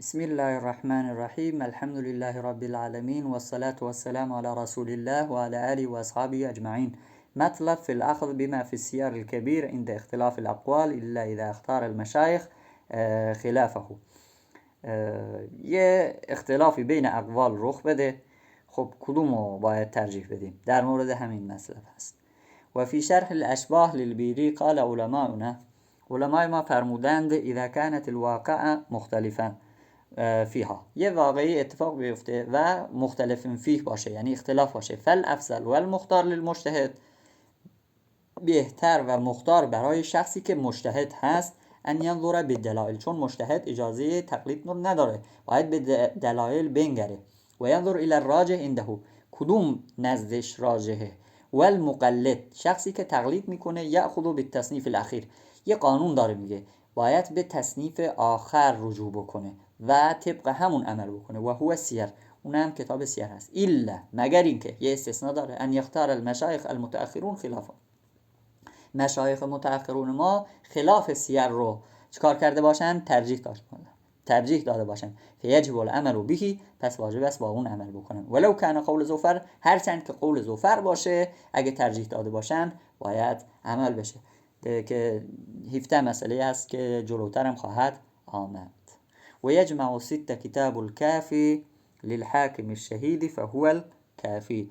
بسم الله الرحمن الرحيم الحمد لله رب العالمين والصلاة والسلام على رسول الله وعلى آله وأصحابه أجمعين. مطلب في الأخذ بما في السير الكبير عند اختلاف الأقوال إلا إذا اختار المشايخ خلافه. یه اختلافی بین اقوال رخ بده، خب کدومو باید ترجیح بدیم؟ در مورد همین مسئله هست. و فی شرح الاشباه للبیری قال علمای ما فرمودند اذا كانت الواقع مختلفا فیها، یه واقعی اتفاق بیفته و مختلف فیه باشه، یعنی اختلاف باشه، فالافضل والمختار للمجتهد، بهتر و مختار برای شخصی که مجتهد هست، ان ینظر بالدلائل، چون مجتهد اجازه تقلید رو نداره، باید به دلایل بنگره. و ینظر الى الراجح عنده، کدوم نزدش راجحه. والمقلد، شخصی که تقلید میکنه، یأخذ بالتصنیف الاخیر، یه قانون داره میگه باید به تصنیف آخر رجوع بکنه و طبق همون عمل بکنه. و هو سیر، اونم کتاب سیر هست. الا، مگر اینکه یه استثناء داره، ان یختار المشایخ المتأخرون خلافه، مشایخ متأخرون ما خلاف سیر رو چیکار کرده باشن؟ ترجیح داده باشن. فیجب العمل به، پس واجب است با اون عمل بکنن. ولو کان قول زفر، هرچند که قول زفر باشه، اگه ترجیح داده باشن باید عمل بشه. که 17 مسئله است که جلوترم خواهد آمد. و یجمع 6 کتاب الکافی للحاکم الشهید فهو الکافی،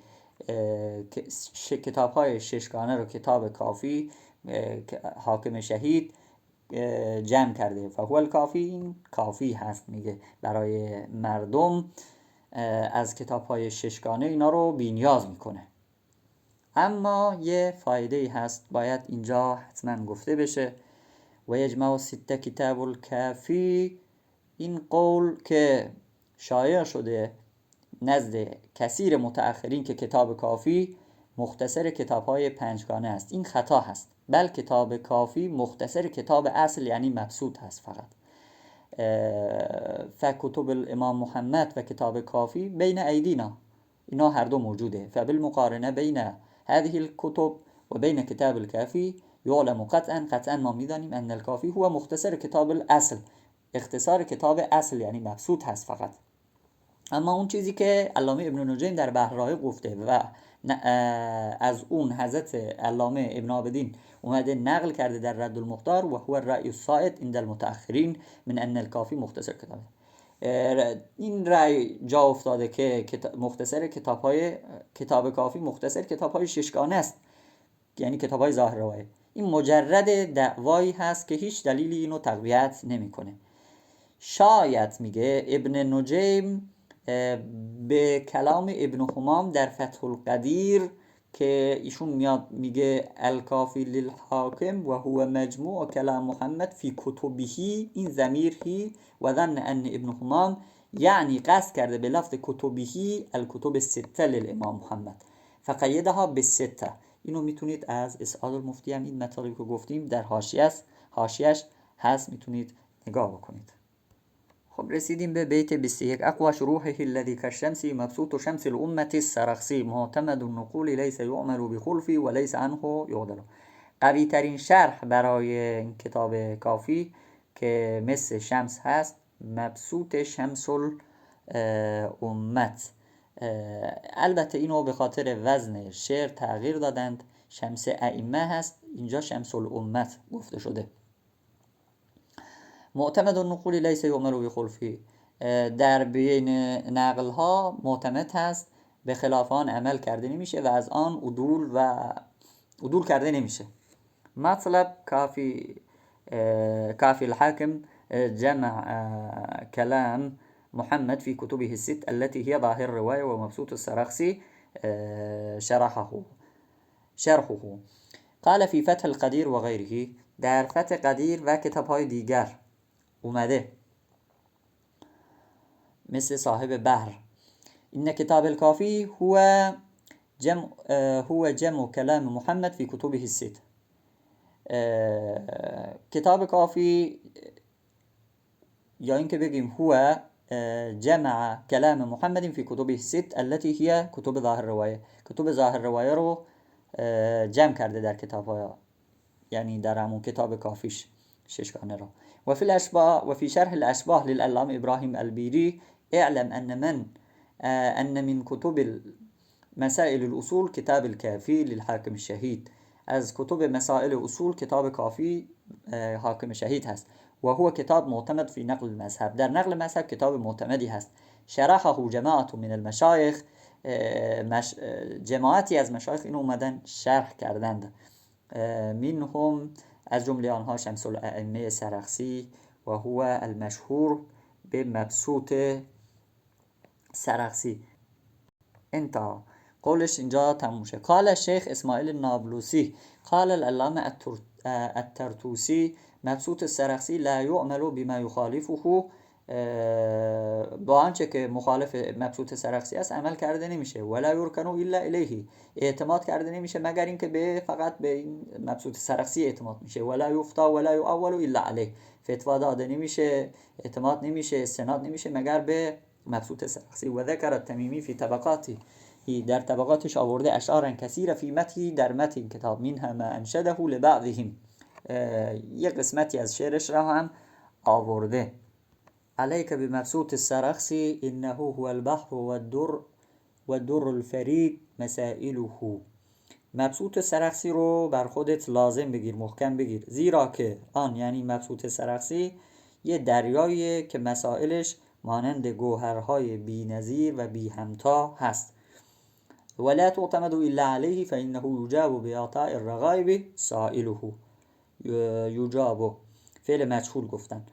کتاب های ششگانه رو کتاب کافی حاکم شهید جمع کرده. فهو الکافی، این کافی هست، میگه برای مردم از کتاب های ششگانه اینا رو بی‌نیاز میکنه. اما یه فایده هست باید اینجا حتما گفته بشه. و یجمع 6 کتاب الکافی، این قول که شایع شده نزد کثیر متأخرین که کتاب کافی مختصر کتاب‌های پنجگانه است، این خطا هست. بل کتاب کافی مختصر کتاب اصل، یعنی مبسوط هست فقط. فکتب الامام محمد و کتاب کافی بین ایدینا، اینا هر دو موجوده. فبالمقارنه بین هذه الكتب و بین کتاب الکافی یعلم قطعا ما میدانیم ان الکافی هو مختصر کتاب الاصل، اختصار کتاب اصل یعنی مبسوط هست فقط. اما اون چیزی که علامه ابن نجیم در بحر رائق گفته و از اون حضرت علامه ابن عابدین اومده نقل کرده در رد المختار، و هو الرأی الصائب عند المتأخرین من ان الکافی مختصر کتاب، این رأی جا افتاده که مختصر کتاب کافی مختصر کتاب‌های ششگانه است، یعنی کتاب‌های ظاهر روایه. این مجرد دعوایی هست که هیچ دلیلی اینو تقویت نمی‌کنه. شاید میگه ابن نجیم به کلام ابن حمام در فتح القدیر که ایشون میاد میگه الکافی للحاکم و هو مجموع کلام محمد فی کتبهی، این ضمیر هی و ظن ان ابن حمام یعنی قصد کرده به لفظ کتبهی الکتب السته للامام محمد فقیدها بالسته. اینو میتونید از اسعاد المفتی هم این مطالبی که گفتیم در حاشیه‌اش هست، میتونید نگاه بکنید. خب رسیدیم به بیت 21. اقوى شروحه الذي كالشمس مبسوط شمس الامه السرخسی معتمد النقول ليس يؤمر بخلفی و ليس عنه يعدل. قوی ترین شرح برای این کتاب کافی که مثل شمس هست، مبسوط شمس الامت. البته اینو به خاطر وزن شعر تغییر دادند، شمس ائمه هست، اینجا شمس الامت گفته شده. معتمد النقول لیس یؤمر بخلفی، در بین نقل ها معتمد هست، به خلاف آن عمل کرده نمیشه و از آن عدول کرده نمیشه. مطلب کافی الحاكم جمع كلام محمد في كتبه الست التي هي ظاهر الرواية ومبسوط السرخسي شرحه. قال في فتح القدير وغيره، در فتح قدیر و کتاب‌های دیگر اومده مثل صاحب بحر، این کتاب الکافی هو جمع کلام محمد فی کتبه الست. کتاب کافی، یا اینکه بگیم هو جمع کلام محمد فی کتبه الست التي هي کتب ظاهر روایه، کتب ظاهر روایه رو جمع کرده در کتاب‌ها، یعنی در همون کتاب کافیش ششگانه رو. وفي شرح الأشباه للعلامة إبراهيم البيري: اعلم أن من كتب مسائل الأصول كتاب الكافي للحاكم الشهيد. از کتب مسائل اصول کتاب کافی حاکم شهید هست و هو کتاب معتمد فی نقل المذهب. در نقل مذهب کتاب معتمدی هست. شرحه جماعت من المشایخ، جماعتی از مشایخ اینو اومدن شرح کردند. منهم از جمله آنها شمس الائمه سرخسی و هو المشهور به مبسوط سرخسی. انتها قولش اینجا تموم شه. قال الشيخ اسماعیل النابلسی قال العلامه الطرطوسی مبسوط السرخسی لا يعمل بما يخالفه، با آنچه که مخالف مبسوط سرخسی است عمل کرده نمیشه. ولا يركن الا الیه، اعتماد کرده نمیشه مگر اینکه فقط به این مبسوط سرخسی اعتماد میشه. ولا يفتى ولا يؤول الا عليه، فتوا داده نمیشه، اعتماد نمیشه، استناد نمیشه مگر به مبسوط سرخسی. و ذکر التمیمی فی طبقاتی، در طبقاتش آورده اشعارا کثیره فی متی، در متن کتاب، منها ما انشده لبعضهم، یک قسمتی از شعرش را هم آورده. علیک بمبسوط السرخسی انه هو البحر والدر الفریق مسائله. مبسوط سرخسی رو بر خودت لازم بگیر، محکم بگیر، زیرا که آن یعنی مبسوط سرخسی یه دریاییه که مسائلش مانند گوهرهای بی نظیر و بی همتا هست. ولا تعتمد الا عليه فانه يجاب باعطاء الرغائب سائله. یجاب فعل مجهول گفتن.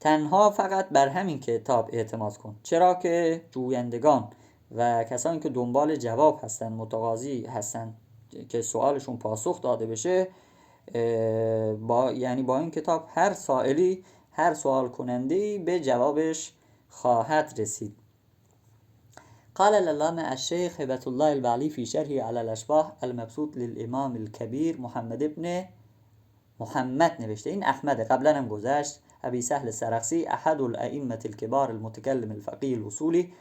تنها فقط بر همین کتاب اعتماد کن، چرا که جویندگان و کسانی که دنبال جواب هستن، متقاضی هستن که سوالشون پاسخ داده بشه، با این کتاب هر سائلی، هر سوال کننده‌ای به جوابش خواهد رسید. قال العلامة الشيخ هبة الله البعلي في شرحه على الأشباه المبسوط للإمام الكبير محمد نوشته، این احمده، قبلا هم گذشت، ابی سهل سرخسی احد الائمة الكبار المتكلم الفقيه الاصولی،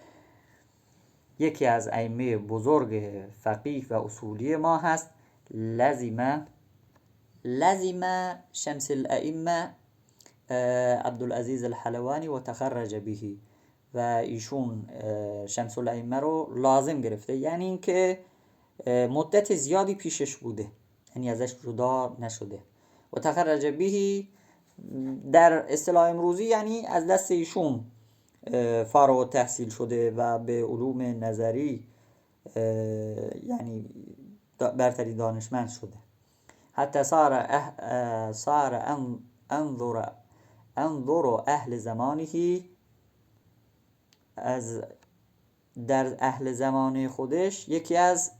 یکی از ائمه بزرگ فقیه و اصولی ما هست. لزم شمس الائمه عبدالعزیز الحلوانی و تخرج به، و ایشون شمس الائمه رو لازم گرفته، یعنی اینکه مدت زیادی پیشش بوده، یعنی ازش جدا نشده. و تخرج به در اصطلاح امروزی یعنی از دست ایشون فارغ التحصیل شده و به علوم نظری یعنی برتری دانشمند شده. حتی صار انظر اهل زمانه، از در اهل زمان خودش یکی از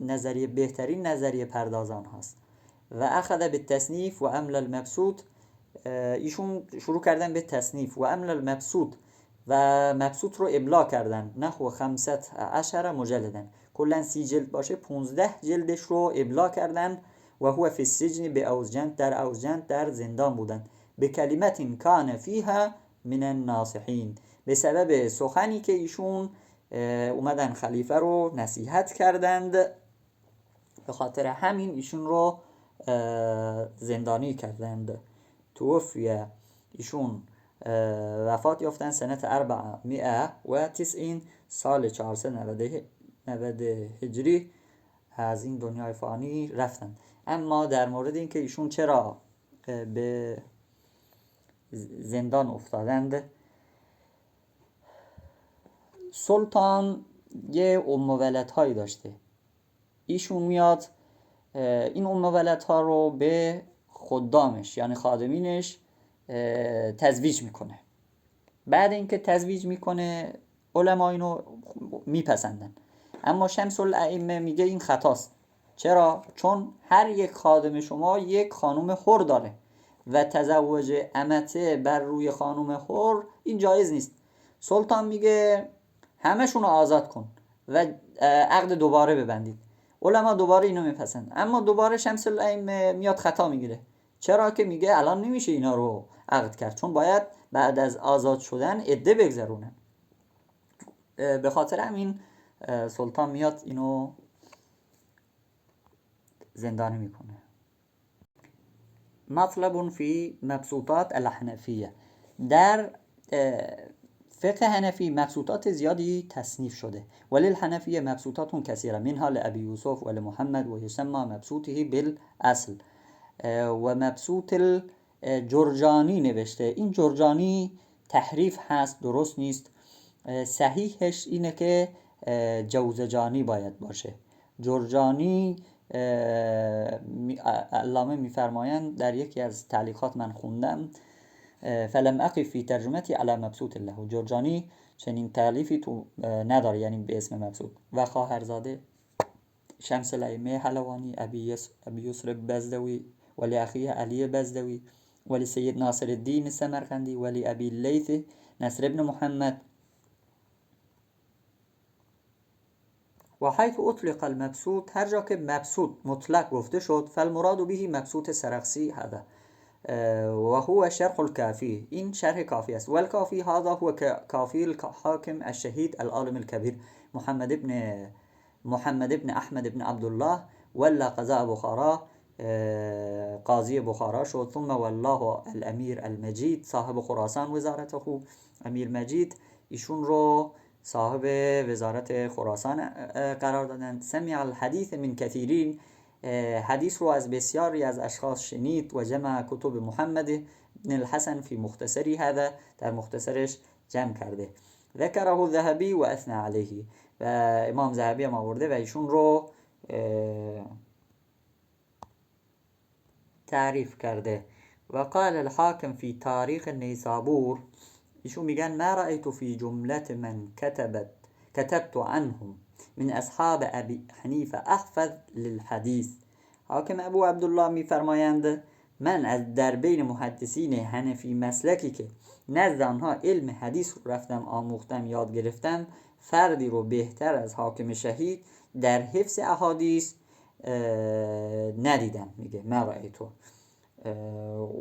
بهترین نظریه پردازان هست. و اخذ بالتصنیف و امل المبسوط، ایشون شروع کردن به تصنیف و امل المبسوط و مبسوط رو املا کردن، نحو 15 مجلدن، کلا 30 جلد باشه 15 جلدش رو املا کردن. و هو فی السجن به اوزجند، در اوزجند در زندان بودن. به کلمت کان فیها من الناصحین، به سبب سخنی که ایشون اومدن خلیفه رو نصیحت کردند، به خاطر همین ایشون رو زندانی کردند. توفیه، ایشون وفات یافتن سنت 490 سال 490 هجری از این دنیای فانی رفتن. اما در مورد این که ایشون چرا به زندان افتادند، سلطان یه ام ولدهایی داشته، ایشون میاد این ام ولدها رو به خدامش یعنی خادمینش تزویج میکنه. بعد اینکه تزویج میکنه علما اینو میپسندن، اما شمس الائمه میگه این خطاست. چرا؟ چون هر یک خادم شما یک خانم حر داره و تزوج امته بر روی خانم حر این جایز نیست. سلطان میگه همشون رو آزاد کن و عقد دوباره ببندید. علما دوباره اینو میپسند، اما دوباره شمس الائمه میاد خطا میگیره. چرا؟ که میگه الان نمیشه اینا رو عقد کرد، چون باید بعد از آزاد شدن عده بگذرونن. به خاطر همین سلطان میاد اینو زندانی میکنه. مطلب فی مبسوطات الاحنفیه، در فقه حنفی مبسوطات زیادی تصنیف شده، ولی الحنفیه مبسوطات کثیره، منها لأبی یوسف و لمحمد و یسمى مبسوطه بالاصل. و مبسوط الجرجانی نوشته. این جرجانی تحریف هست، درست نیست. صحیحش اینه که جوزجانی باید باشه. جرجانی علامه میفرمایند در یکی از تعلیقات من خوندم فلم اقف فی ترجمتی علی مبسوط له. جرجانی چنین تألیفی تو نداره، یعنی به اسم مبسوط. و خواهرزاده شمس الائمه حلوانی، ابی یسر بزدوی ولی اخیه علی بزدوی ولی سید ناصر الدین سمرقندی ولی ابی اللیث نصر ابن محمد. و حیث اطلق المبسوط، هر جا که مبسوط مطلق گفته شد، فالمراد به مبسوط سرخسی هذا و هو شرح الكافی، این شرح کافی است. و الکافی هذا هو کافی الحاکم الشهید العالم الكبیر محمد ابن احمد ابن عبدالله ولا قضاء بخارا، قاضی بخارا شد. ثم والله الامیر المجید صاحب خراسان وزارته، امیر مجید ایشون رو صاحب وزارت خراسان قرار دادند. سمع الحدیث من کثیرین، حدیث رو از بسیاری از اشخاص شنید. و جمع کتب محمد بن الحسن فی مختصری هذا، در مختصرش جمع کرده. ذکره الذهبی و اثنى علیه، و امام ذهبی هم آورده و ایشون رو تعریف کرده. و قال الحاکم فی تاریخ نیسابور، ایشون میگن ما رأیت فی جملت من کتبت عنهم من اصحاب ابی حنیفه احفظ للحدیث. حاکم ابو عبدالله میفرمایند من از در بین محدثین حنفی مسلکی که نزد آنها علم حدیث رو رفتم آموختم یاد گرفتم، فردی رو بهتر از حاکم شهید در حفظ احادیث ندیدم. میگه ما رأیتو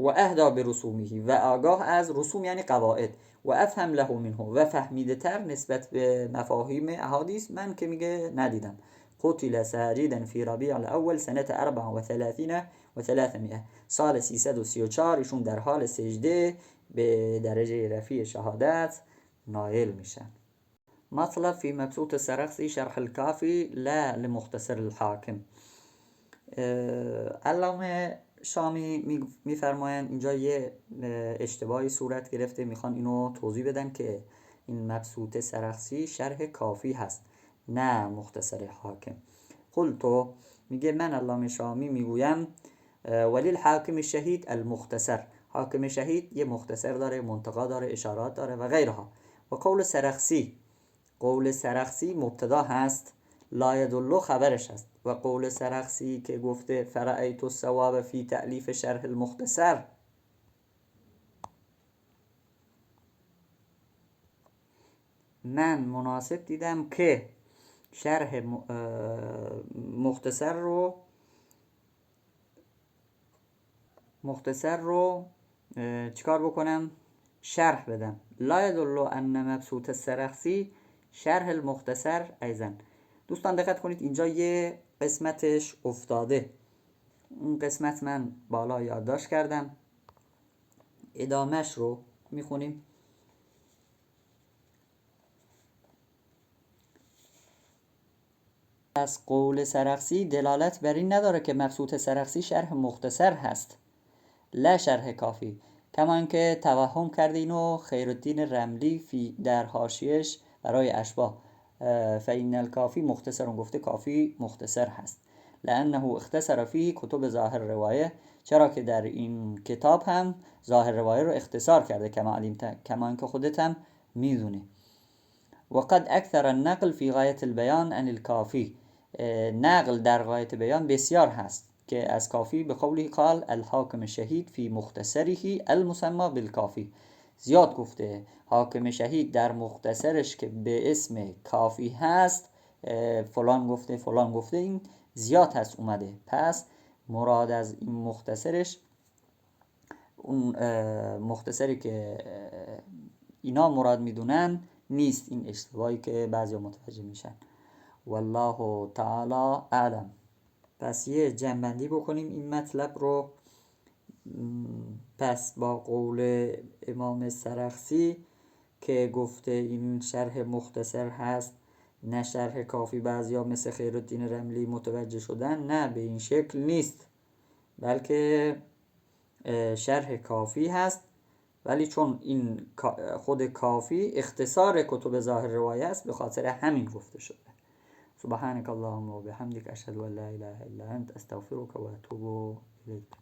و اهدا به رسومیه، و آگاه از رسوم یعنی قواعد، و افهم له منه، و فهمیده تر نسبت به مفاهیم احادیث من که میگه ندیدم. قتل ساجدا فی ربیع الاول سنه 34 و 300، سال 334 ایشون در حال سجده به درجه رفیع شهادت نائل میشن. مطلب فی مبسوط سرخسی شرح الکافی لا لمختصر الحاکم. علامه شامی میفرمایند اینجا یه اشتباهی صورت گرفته، میخوان اینو توضیح بدن که این مبسوط سرخسی شرح کافی هست نه مختصر حاکم. قلتو، میگه من علامه شامی میگویم ولی الحاکم شهید المختصر، حاکم شهید یه مختصر داره، منتقا داره، اشارات داره و غیرها. و قول سرخسی مبتدا هست، لا یدلو خبرش هست. و قول سرخسی که گفته فرأیت الصواب فی تألیف شرح المختصر، من مناسب دیدم که شرح مختصر رو چیکار بکنم؟ شرح بدم. لا یدلو ان مبسوط سرخسی شرح المختصر ایضا. دوستان دقت کنید اینجا یه قسمتش افتاده، اون قسمت من بالا یادداشت کردم، ادامهش رو میخونیم. از قول سرخسی دلالت بر این نداره که مبسوط سرخسی شرح مختصر هست، لا شرح کافی، کما اینکه توهم کرده اینو خیرالدین رملی در حاشیه‌اش برای اشباح فإن الکافی مختصر، گفته کافی مختصر هست. لأنه اختصر فيه کتب ظاهر روایه، چرا که در این کتاب هم ظاهر روایه رو اختصار کرده، کما اینکه خودت هم میدونی. وقد اکثر النقل فی غایت البیان عن الکافی، نقل در غایت بیان بسیار هست که از کافی به قولی قال الحاکم شهید فی مختصره المسمى بالکافی، زیاد گفته حاکم شهید در مختصرش که به اسم کافی هست فلان گفته، این زیاد هست اومده. پس مراد از این مختصرش اون مختصری که اینا مراد میدونن نیست. این اشتباهی که بعضی متوجه میشن. والله تعالی اعلم. پس یه جنبندی بکنیم این مطلب رو. پس با قول امام سرخسی که گفته این شرح مختصر هست نه شرح کافی، بعضیا مثل خیرالدین رملی متوجه شدن، نه به این شکل نیست، بلکه شرح کافی هست، ولی چون این خود کافی اختصار کتب ظاهر روایه است به خاطر همین گفته شده. سبحانك اللهم و بحمدک اشهد ان لا اله الا انت استغفرك و اتوب الیک.